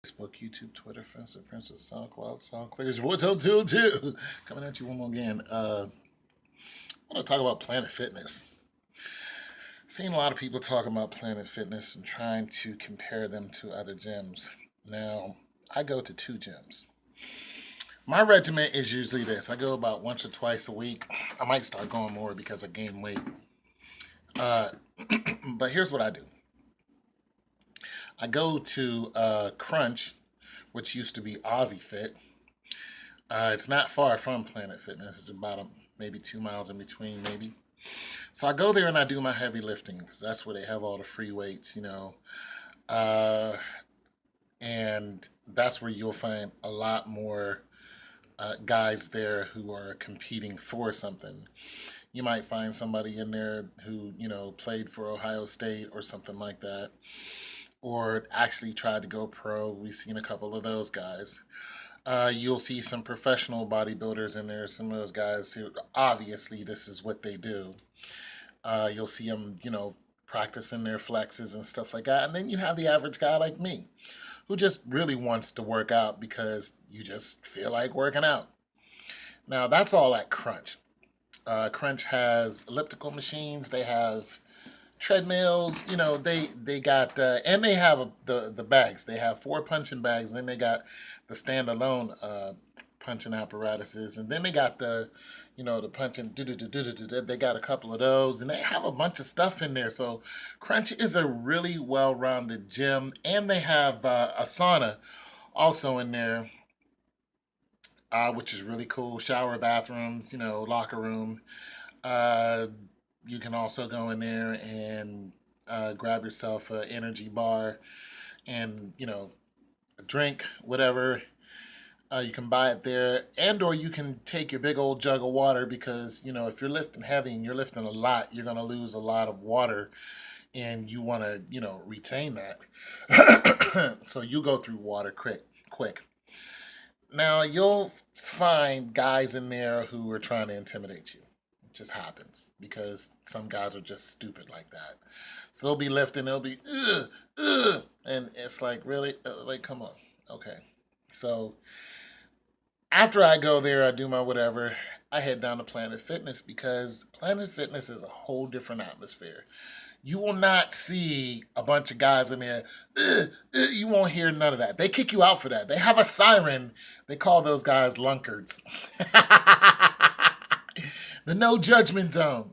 Facebook, YouTube, Twitter, Princess, SoundCloud, SoundClickers, your boy Toe coming at you one more again. I want to talk about Planet Fitness. Seen a lot of people talking about Planet Fitness and trying to compare them to other gyms. Now, I go to two gyms. My regimen is usually this. I go about once or twice a week. I might start going more because I gain weight. Uh, but here's what I do. I go to Crunch, which used to be Aussie Fit. It's not far from Planet Fitness. It's about maybe 2 miles in between, maybe. So I go there and I do my heavy lifting because that's where they have all the free weights. Uh, and that's where you'll find a lot more guys there who are competing for something. You might find somebody in there who played for Ohio State or something like that, or actually tried to go pro. We've seen a couple of those guys. You'll see some professional bodybuilders in there. Some of those guys who obviously this is what they do. You'll see them practicing their flexes and stuff like that. And then you have the average guy like me who just really wants to work out because you just feel like working out. Now, that's all at Crunch. Crunch has elliptical machines. They have treadmills. They got and they have the bags. They have four punching bags. And then they got the standalone punching apparatuses, and then they got the punching. They got a couple of those, and they have a bunch of stuff in there. So Crunch is a really well-rounded gym, and they have a sauna also in there, which is really cool. Shower, bathrooms, locker room. Uh, you can also go in there and grab yourself an energy bar and a drink, whatever. You can buy it there, and or you can take your big old jug of water because if you're lifting heavy and you're lifting a lot, you're gonna lose a lot of water, and you want to retain that. So you go through water quick. Now you'll find guys in there who are trying to intimidate you. It just happens because some guys are just stupid like that. So they'll be lifting, they'll be and it's like really, like come on, okay. So after I go there, I do my whatever. I head down to Planet Fitness because Planet Fitness is a whole different atmosphere. You will not see a bunch of guys in there. You won't hear none of that. They kick you out for that. They have a siren. They call those guys lunkards. The no judgment zone.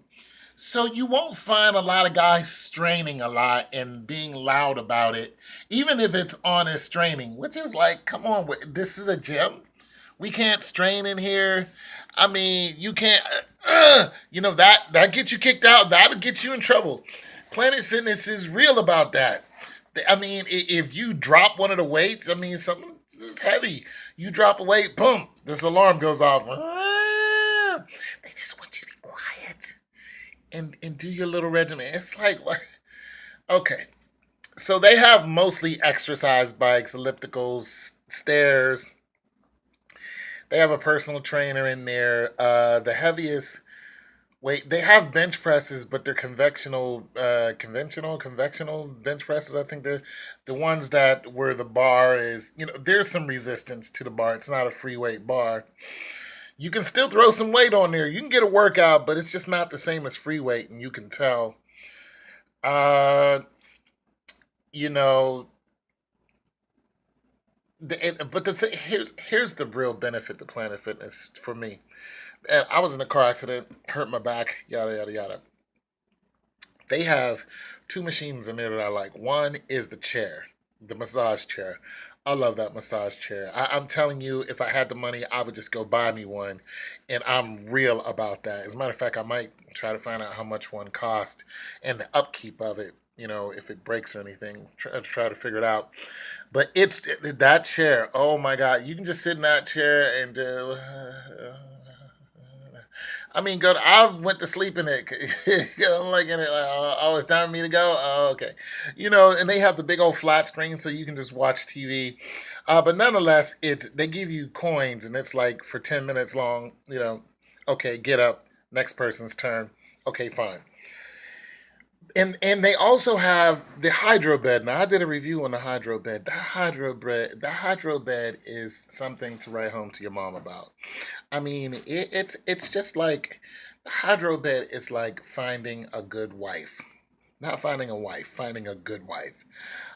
So you won't find a lot of guys straining a lot and being loud about it, even if it's honest straining, which is like, come on, this is a gym. We can't strain in here. I mean, you can't. That gets you kicked out. That'll get you in trouble. Planet Fitness is real about that. I mean, if you drop one of the weights, I mean, something is heavy. You drop a weight, boom, this alarm goes off. They just want you to be quiet and do your little regimen. It's like, what? Okay. So they have mostly exercise bikes, ellipticals, stairs. They have a personal trainer in there. The heaviest weight they have bench presses, but they're conventional bench presses. I think the ones that where the bar is, there's some resistance to the bar. It's not a free weight bar. You can still throw some weight on there. You can get a workout, but it's just not the same as free weight, and you can tell. Uh, you know, but here's the real benefit to Planet Fitness for me. And I was in a car accident, hurt my back, yada yada yada. They have two machines in there that I like. One is the chair, the massage chair. I love that massage chair. I'm telling you, if I had the money, I would just go buy me one, and I'm real about that. As a matter of fact, I might try to find out how much one cost and the upkeep of it. If it breaks or anything, try to figure it out. But it's that chair. Oh my God, you can just sit in that chair and I mean, go. I went to sleep in it. I'm like in it. Like, oh, it's time for me to go. Oh, okay. And they have the big old flat screen, so you can just watch TV. But nonetheless, they give you coins, and it's like for 10 minutes long. Okay, get up. Next person's turn. Okay, fine. And they also have the hydro bed. Now I did a review on the hydro bed. The hydro bed is something to write home to your mom about. I mean, it's just like the hydro bed is like finding a good wife. Not finding a wife, finding a good wife.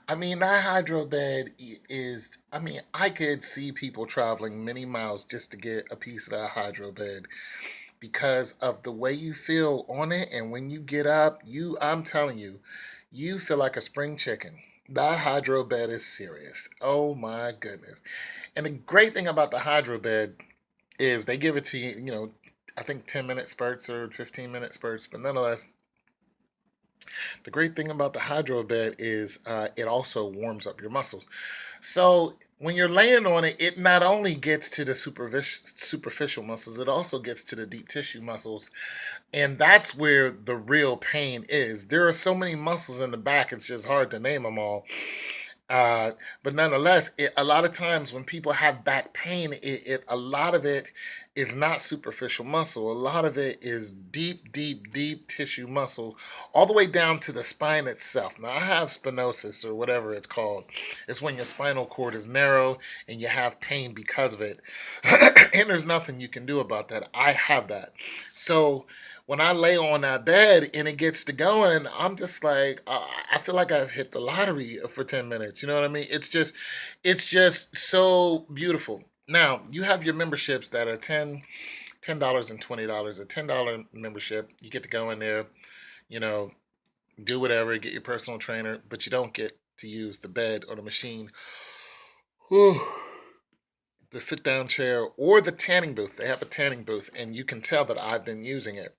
I mean, that hydro bed is, I mean, I could see people traveling many miles just to get a piece of that hydro bed because of the way you feel on it. And when you get up, I'm telling you, you feel like a spring chicken. That hydro bed is serious. Oh my goodness. And the great thing about the hydro bed is they give it to you, I think 10-minute spurts or 15-minute spurts, but nonetheless, the great thing about the hydro bed is it also warms up your muscles. So when you're laying on it, it not only gets to the superficial muscles, it also gets to the deep tissue muscles. And that's where the real pain is. There are so many muscles in the back, it's just hard to name them all. Uh, but nonetheless, a lot of times when people have back pain, a lot of it is not superficial muscle. A lot of it is deep, deep, deep tissue muscle, all the way down to the spine itself. Now, I have spinosis or whatever it's called. It's when your spinal cord is narrow and you have pain because of it. And there's nothing you can do about that. I have that. So when I lay on that bed and it gets to going, I'm just like, I feel like I've hit the lottery for 10 minutes. You know what I mean? It's just so beautiful. Now, you have your memberships that are $10 and $20. A $10 membership, you get to go in there, you know, do whatever, get your personal trainer, but you don't get to use the bed or the machine. Whew. The sit down chair or the tanning booth. They have a tanning booth, and you can tell that I've been using it.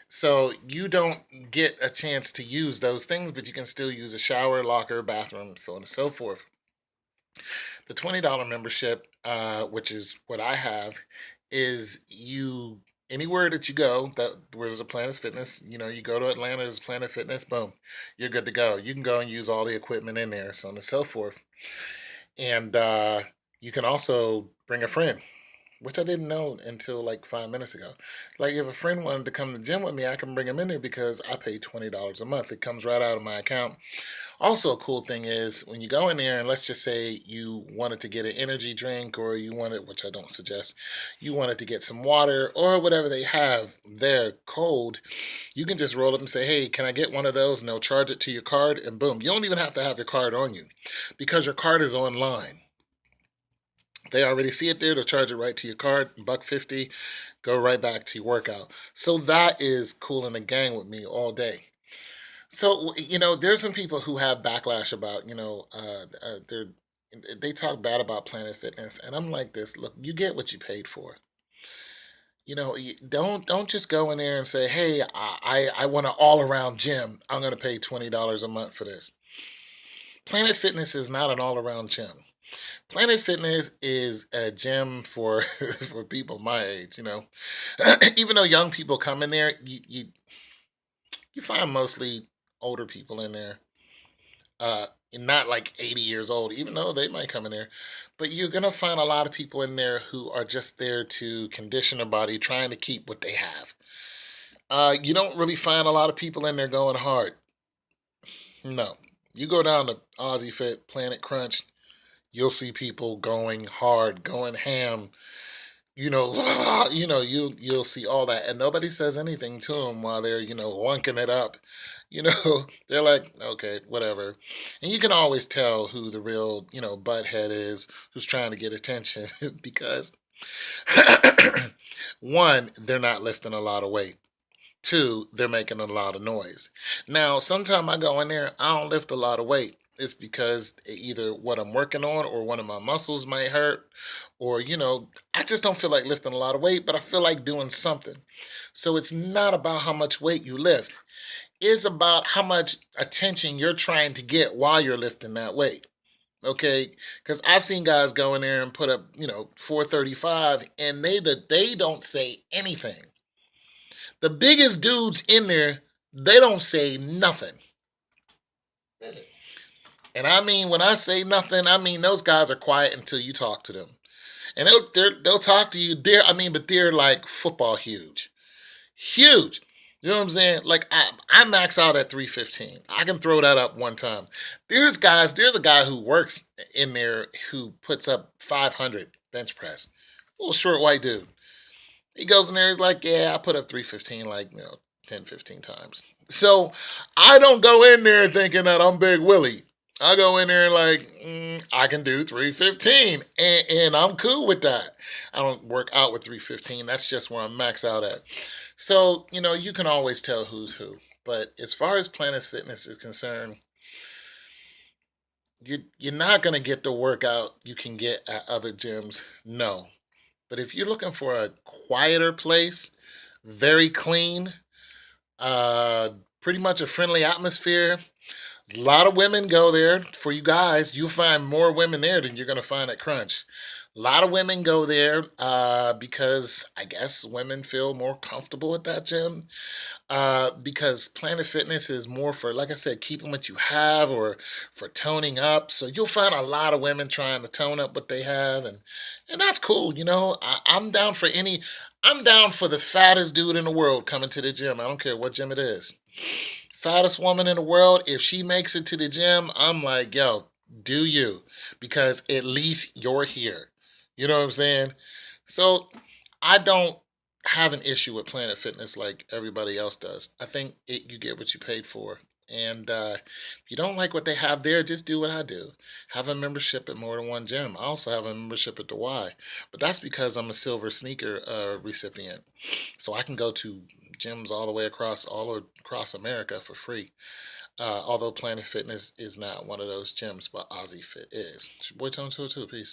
So you don't get a chance to use those things, but you can still use a shower, locker, bathroom, so on and so forth. The $20 membership, which is what I have, is you anywhere that you go that where there's a Planet Fitness, you go to Atlanta, there's Planet Fitness, boom, you're good to go. You can go and use all the equipment in there, so on and so forth. And you can also bring a friend, which I didn't know until like 5 minutes ago. Like if a friend wanted to come to the gym with me, I can bring him in there because I pay $20 a month. It comes right out of my account. Also, a cool thing is when you go in there and let's just say you wanted to get an energy drink or you wanted, which I don't suggest, you wanted to get some water or whatever they have there cold, you can just roll up and say, hey, can I get one of those? And they'll charge it to your card and boom. You don't even have to have your card on you because your card is online. They already see it there. They'll charge it right to your card, $1.50, go right back to your workout. So that is cool in the gang with me all day. So there's some people who have backlash about they talk bad about Planet Fitness, and I'm like this. Look, you get what you paid for. Don't just go in there and say, hey, I want an all around gym. I'm going to pay $20 a month for this. Planet Fitness is not an all around gym. Planet Fitness is a gym for for people my age. Even though young people come in there, you find mostly older people in there. And not like 80 years old, even though they might come in there. But you're gonna find a lot of people in there who are just there to condition their body, trying to keep what they have. You don't really find a lot of people in there going hard. No. You go down to Aussie Fit, Planet Crunch, you'll see people going hard, going ham. You'll see all that, and nobody says anything to them while they're wonking it up. They're like, okay, whatever. And you can always tell who the real butthead is, who's trying to get attention because one, they're not lifting a lot of weight. Two, they're making a lot of noise. Now, sometimes I go in there, I don't lift a lot of weight. It's because either what I'm working on or one of my muscles might hurt, or, I just don't feel like lifting a lot of weight, but I feel like doing something. So it's not about how much weight you lift, it's about how much attention you're trying to get while you're lifting that weight. Okay, because I've seen guys go in there and put up, 435, and they don't say anything. The biggest dudes in there, they don't say nothing. Is it? And I mean, when I say nothing, I mean those guys are quiet until you talk to them. And they'll talk to you. But they're like football huge, huge. You know what I'm saying? Like I max out at 315. I can throw that up one time. There's a guy who works in there who puts up 500 bench press. Little short white dude. He goes in there, he's like, yeah, I put up 315 like, 10, 15 times. So I don't go in there thinking that I'm Big Willie. I go in there like, I can do 315, and I'm cool with that. I don't work out with 315. That's just where I'm max out at. So, you can always tell who's who. But as far as Planet Fitness is concerned, you're not going to get the workout you can get at other gyms. No. But if you're looking for a quieter place, very clean, uh, pretty much a friendly atmosphere, a lot of women go there. For you guys, you'll find more women there than you're going to find at Crunch. A lot of women go there because I guess women feel more comfortable at that gym. Because Planet Fitness is more for, like I said, keeping what you have or for toning up. So you'll find a lot of women trying to tone up what they have, and that's cool. I'm down for any. I'm down for the fattest dude in the world coming to the gym. I don't care what gym it is. Fattest woman in the world, if she makes it to the gym, I'm like, yo, do you? Because at least you're here. You know what I'm saying? So I don't have an issue with Planet Fitness like everybody else does. I think you get what you paid for. And if you don't like what they have there, just do what I do. Have a membership at more than one gym. I also have a membership at the Y, but that's because I'm a silver sneaker recipient, so I can go to gyms all across America for free. Although Planet Fitness is not one of those gyms, but Aussie Fit is. It's your boy Tone 202. Peace.